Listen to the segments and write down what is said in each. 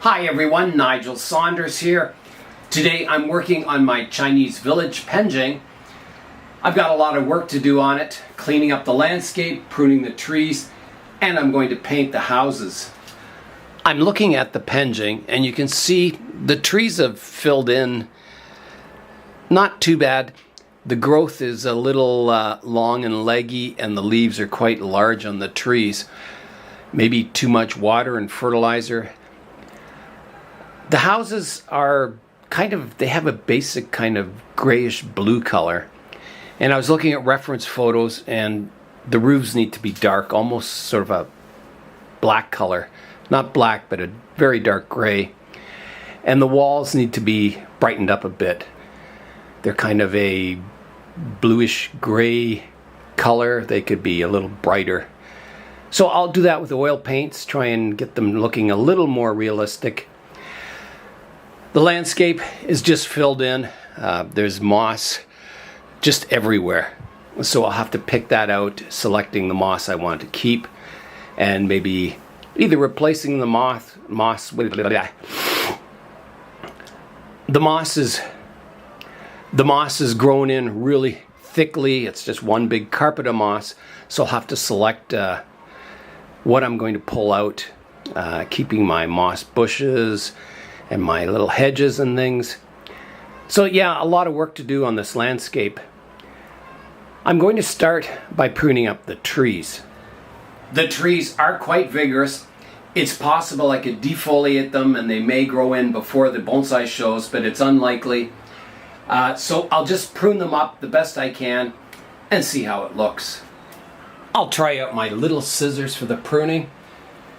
Hi everyone, Nigel Saunders here. Today I'm working on my Chinese village, Penjing. I've got a lot of work to do on it, cleaning up the landscape, pruning the trees, and I'm going to paint the houses. I'm looking at the Penjing and you can see the trees have filled in not too bad. The growth is a little long and leggy and the leaves are quite large on the trees. Maybe too much water and fertilizer. The houses are they have a basic kind of grayish blue color. And I was looking at reference photos and the roofs need to be dark, almost sort of a black color. Not black, but a very dark gray. And the walls need to be brightened up a bit. They're kind of a bluish gray color. They could be a little brighter. So I'll do that with oil paints, try and get them looking a little more realistic. The landscape is just filled in. There's moss just everywhere. So I'll have to pick that out, selecting the moss I want to keep, and maybe either replacing the moss with the moss is grown in really thickly. It's just one big carpet of moss. So I'll have to select what I'm going to pull out, keeping my moss bushes and my little hedges and things. So yeah, a lot of work to do on this landscape. I'm going to start by pruning up the trees. The trees are quite vigorous. It's possible I could defoliate them and they may grow in before the bonsai shows, but it's unlikely. So I'll just prune them up the best I can and see how it looks. I'll try out my little scissors for the pruning.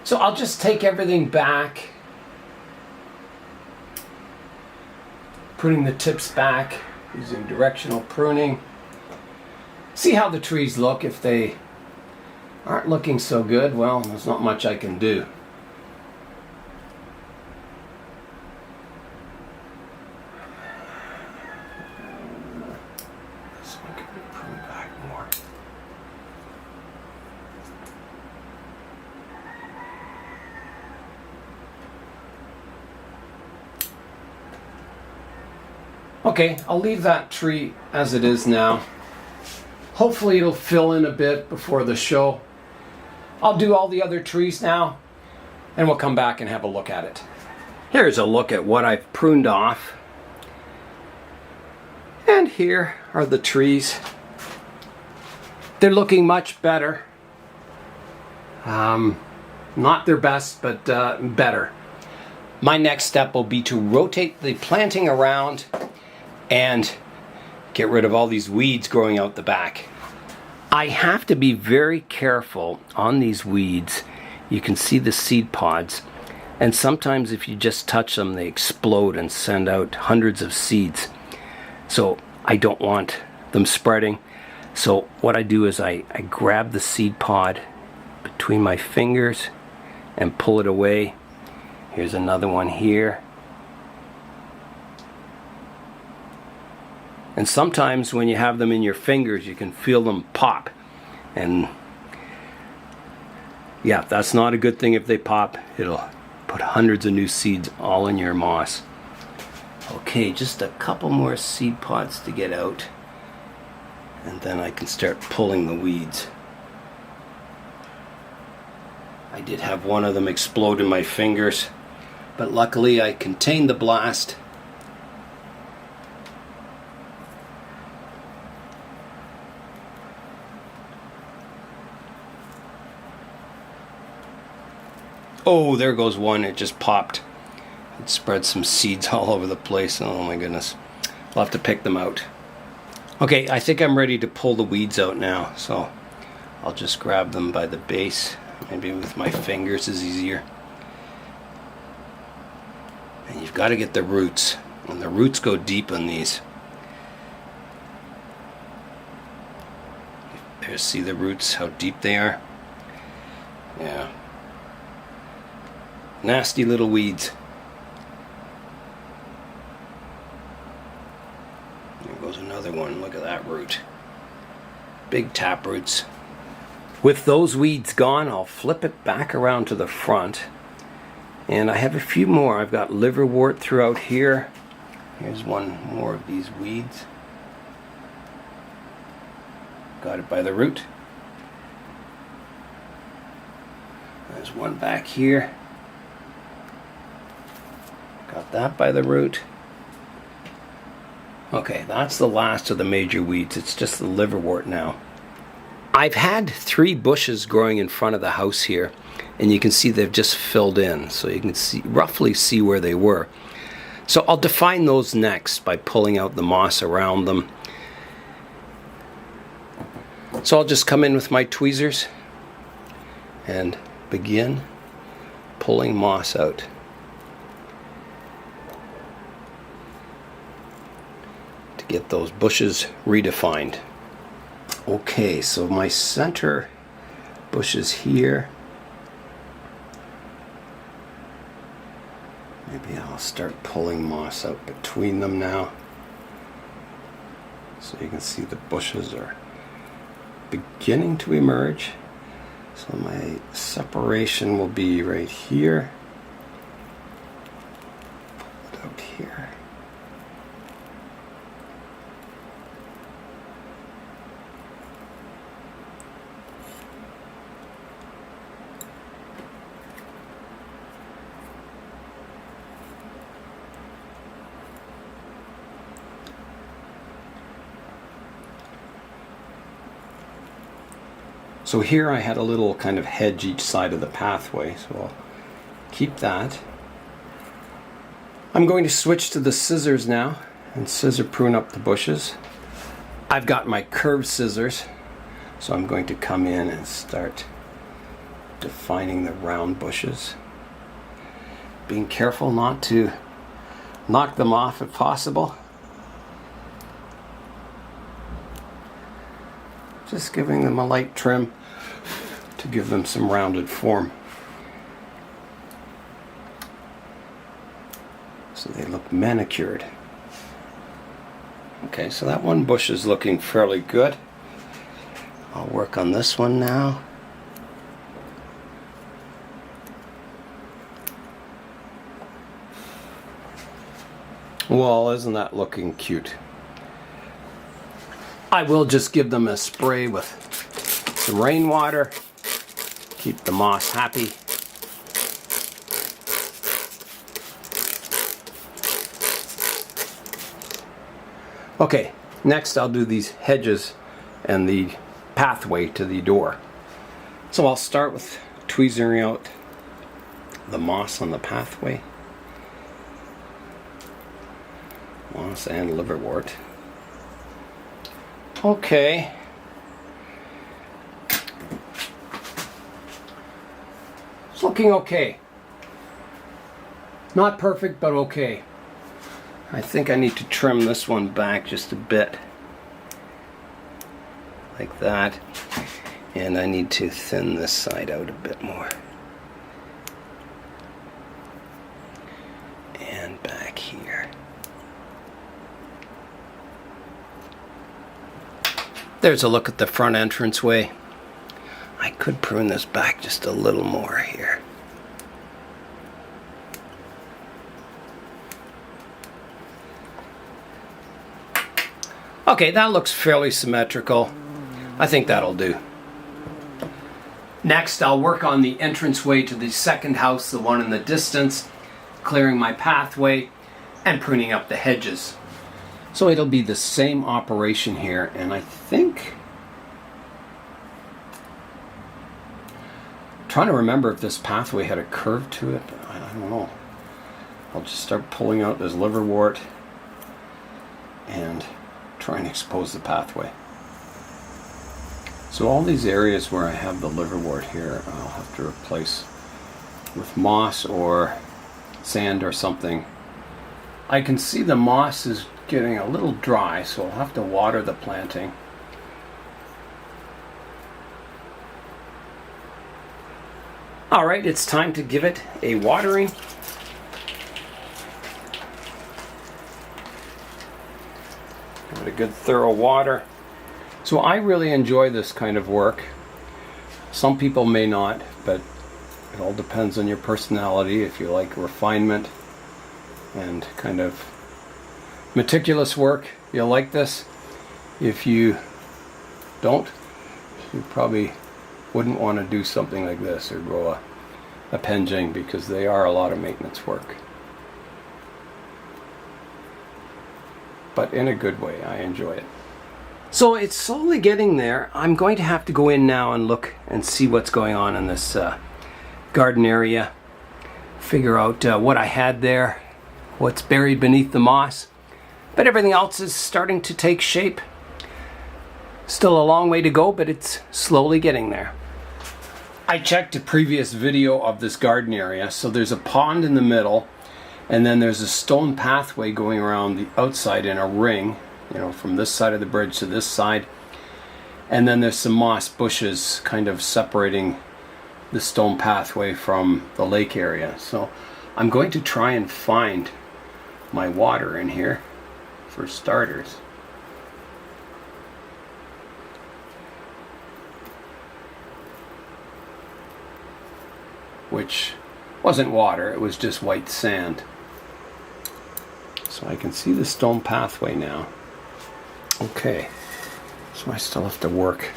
So I'll just take everything back, pruning the tips back using directional pruning. See how the trees look. If they aren't looking so good, well, there's not much I can do. This one could be pruned back more. Okay, I'll leave that tree as it is now. Hopefully it'll fill in a bit before the show. I'll do all the other trees now and we'll come back and have a look at it. Here's a look at what I've pruned off. And here are the trees. They're looking much better. Not their best, but better. My next step will be to rotate the planting around and get rid of all these weeds growing out the back. I have to be very careful on these weeds. You can see the seed pods, and sometimes if you just touch them, they explode and send out hundreds of seeds. So I don't want them spreading. So what I do is I grab the seed pod between my fingers and pull it away. Here's another one here. And sometimes when you have them in your fingers, you can feel them pop. And yeah, that's not a good thing if they pop. It'll put hundreds of new seeds all in your moss. Okay, just a couple more seed pods to get out. And then I can start pulling the weeds. I did have one of them explode in my fingers, but luckily I contained the blast. Oh, there goes one. It just popped. It spread some seeds all over the place. Oh my goodness. I'll have to pick them out. Okay, I think I'm ready to pull the weeds out now. So I'll just grab them by the base. Maybe with my fingers is easier. And you've got to get the roots. And the roots go deep on these. There, see the roots, how deep they are? Yeah. Nasty little weeds. There goes another one. Look at that root. Big tap roots. With those weeds gone, I'll flip it back around to the front And I have a few more. I've got liverwort throughout here. Here's one more of these weeds. Got it by the root. There's one back here. Got that by the root. Okay, that's the last of the major weeds. It's just the liverwort now. I've had 3 bushes growing in front of the house here, and you can see they've just filled in, so you can see roughly see where they were. So I'll define those next by pulling out the moss around them. So I'll just come in with my tweezers and begin pulling moss out. To get those bushes redefined. Okay, so my center bush is here. Maybe I'll start pulling moss out between them now. So you can see the bushes are beginning to emerge. So my separation will be right here. Pull it out here. So here I had a little kind of hedge each side of the pathway, so I'll keep that. I'm going to switch to the scissors now and scissor prune up the bushes. I've got my curved scissors, so I'm going to come in and start defining the round bushes. Being careful not to knock them off if possible. Just giving them a light trim to give them some rounded form. So they look manicured. Okay, so that one bush is looking fairly good. I'll work on this one now. Well, isn't that looking cute? I will just give them a spray with some rainwater, keep the moss happy. Okay, next I'll do these hedges and the pathway to the door. So I'll start with tweezering out the moss on the pathway. Moss and liverwort. Okay. It's looking okay. Not perfect, but okay. I think I need to trim this one back just a bit. Like that. And I need to thin this side out a bit more. And back here. There's a look at the front entranceway. I could prune this back just a little more here. Okay, that looks fairly symmetrical. I think that'll do. Next, I'll work on the entranceway to the second house, the one in the distance, clearing my pathway and pruning up the hedges. So it'll be the same operation here, and I think, I'm trying to remember if this pathway had a curve to it, but I don't know. I'll just start pulling out this liverwort and try and expose the pathway. So all these areas where I have the liverwort here, I'll have to replace with moss or sand or something. I can see the moss is getting a little dry, so I'll have to water the planting. Alright, it's time to give it a watering. Give it a good thorough water. So I really enjoy this kind of work. Some people may not, but It all depends on your personality. If you like refinement and kind of meticulous work, you'll like this. If you don't, you probably wouldn't want to do something like this or grow a Penjing, because they are a lot of maintenance work. But in a good way. I enjoy it. So it's slowly getting there. I'm going to have to go in now and look and see what's going on in this garden area. Figure out what I had there, what's buried beneath the moss. But everything else is starting to take shape. Still a long way to go, but it's slowly getting there. I checked a previous video of this garden area. So there's a pond in the middle, and then there's a stone pathway going around the outside in a ring, you know, from this side of the bridge to this side. And then there's some moss bushes kind of separating the stone pathway from the lake area. So I'm going to try and find my water in here for starters. Which wasn't water, it was just white sand. So I can see the stone pathway now. Okay, so I still have to work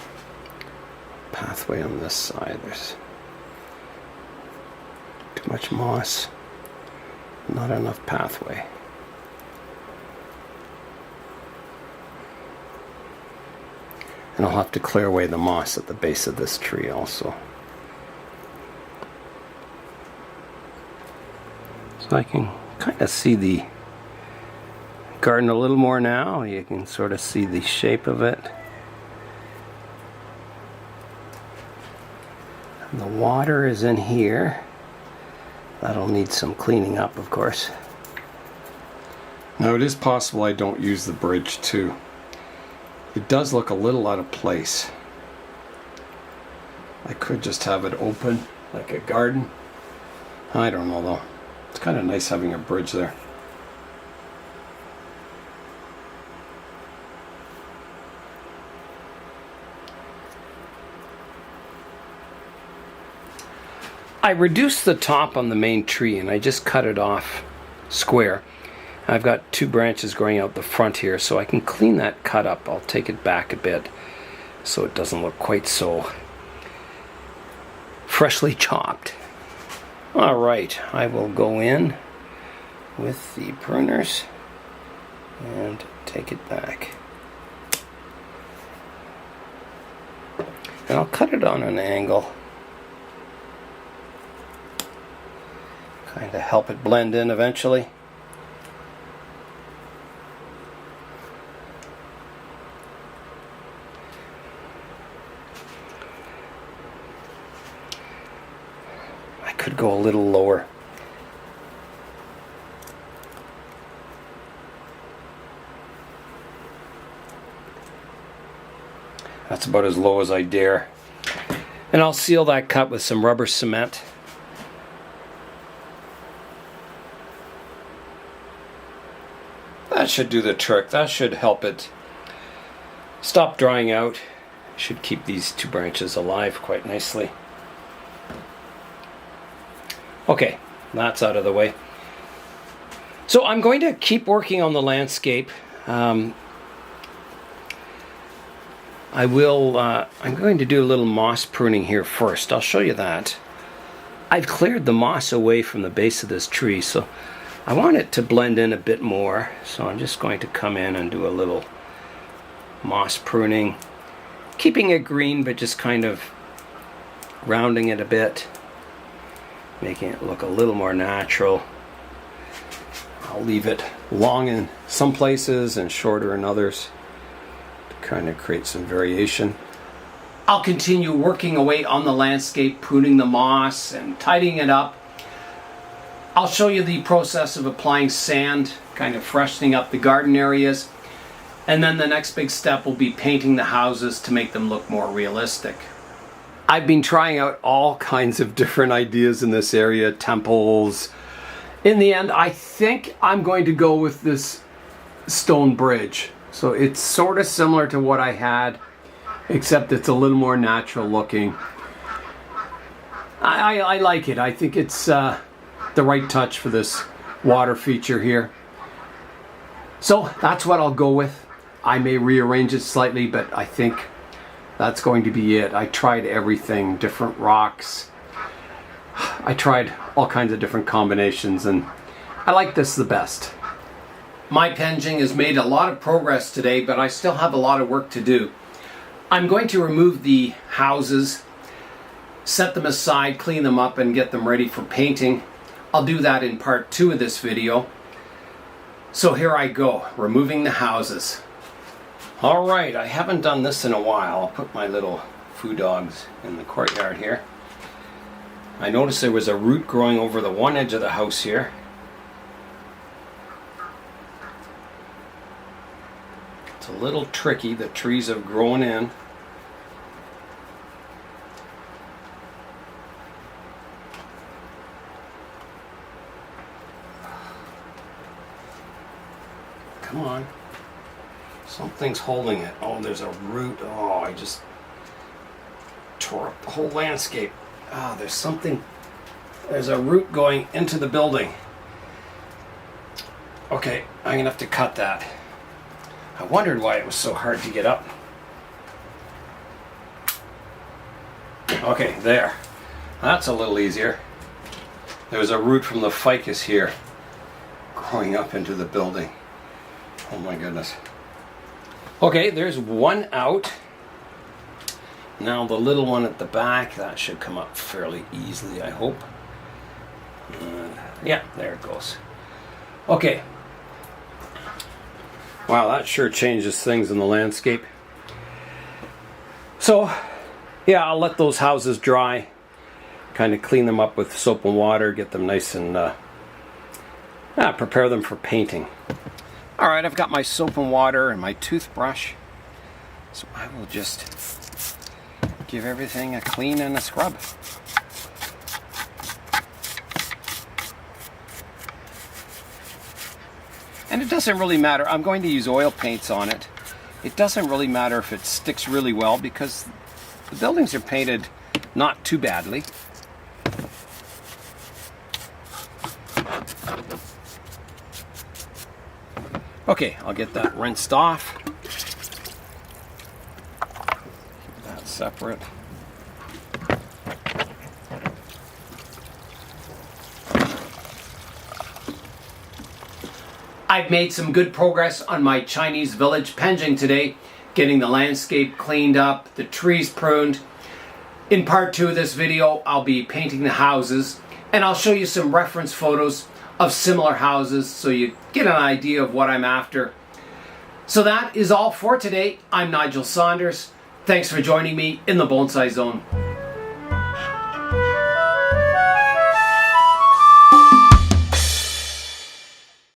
pathway on this side. There's too much moss, not enough pathway. And I'll have to clear away the moss at the base of this tree also. So I can kind of see the garden a little more now. You can sort of see the shape of it. And the water is in here. That'll need some cleaning up, of course. Now it is possible I don't use the bridge too. It does look a little out of place. I could just have it open like a garden. I don't know though. It's kind of nice having a bridge there. I reduced the top on the main tree and I just cut it off square. I've got two branches growing out the front here, so I can clean that cut up. I'll take it back a bit so it doesn't look quite so freshly chopped. Alright, I will go in with the pruners and take it back. And I'll cut it on an angle. Kind of help it blend in eventually. I could go a little lower. That's about as low as I dare. And I'll seal that cut with some rubber cement. That should do the trick. That should help it stop drying out. Should keep these two branches alive quite nicely. Okay, that's out of the way. So I'm going to keep working on the landscape. I'm going to do a little moss pruning here first. I'll show you that. I've cleared the moss away from the base of this tree, so I want it to blend in a bit more. So I'm just going to come in and do a little moss pruning, keeping it green, but just kind of rounding it a bit, making it look a little more natural. I'll leave it long in some places and shorter in others to kind of create some variation. I'll continue working away on the landscape, pruning the moss and tidying it up. I'll show you the process of applying sand, kind of freshening up the garden areas. And then the next big step will be painting the houses to make them look more realistic. I've been trying out all kinds of different ideas in this area, temples. In the end, I think I'm going to go with this stone bridge. So it's sort of similar to what I had, except it's a little more natural looking. I like it. I think it's the right touch for this water feature here. So that's what I'll go with. I may rearrange it slightly, but I think that's going to be it. I tried everything, different rocks. I tried all kinds of different combinations, and I like this the best. My Penjing has made a lot of progress today, but I still have a lot of work to do. I'm going to remove the houses, set them aside, clean them up, and get them ready for painting. I'll do that in part 2 of this video. So here I go, removing the houses. All right, I haven't done this in a while. I'll put my little foo dogs in the courtyard here. I noticed there was a root growing over the one edge of the house here. It's a little tricky, the trees have grown in. Come on. Something's holding it. Oh, there's a root. Oh, I just tore up the whole landscape. Ah, there's something. There's a root going into the building. Okay, I'm gonna have to cut that. I wondered why it was so hard to get up. Okay, there. That's a little easier. There's a root from the ficus here growing up into the building. Oh my goodness. Okay, there's one out. Now the little one at the back, that should come up fairly easily, I hope. Yeah, there it goes. Okay. Wow, that sure changes things in the landscape. So, yeah, I'll let those houses dry. Kind of clean them up with soap and water, get them nice and prepare them for painting. All right, I've got my soap and water and my toothbrush. So I will just give everything a clean and a scrub. And it doesn't really matter. I'm going to use oil paints on it. It doesn't really matter if it sticks really well because the buildings are painted not too badly. Okay, I'll get that rinsed off. Keep that separate. I've made some good progress on my Chinese village Penjing today, getting the landscape cleaned up, the trees pruned. In part 2 of this video, I'll be painting the houses, and I'll show you some reference photos of similar houses so you get an idea of what I'm after. So that is all for today. I'm Nigel Saunders. Thanks for joining me in the Bonsai Zone.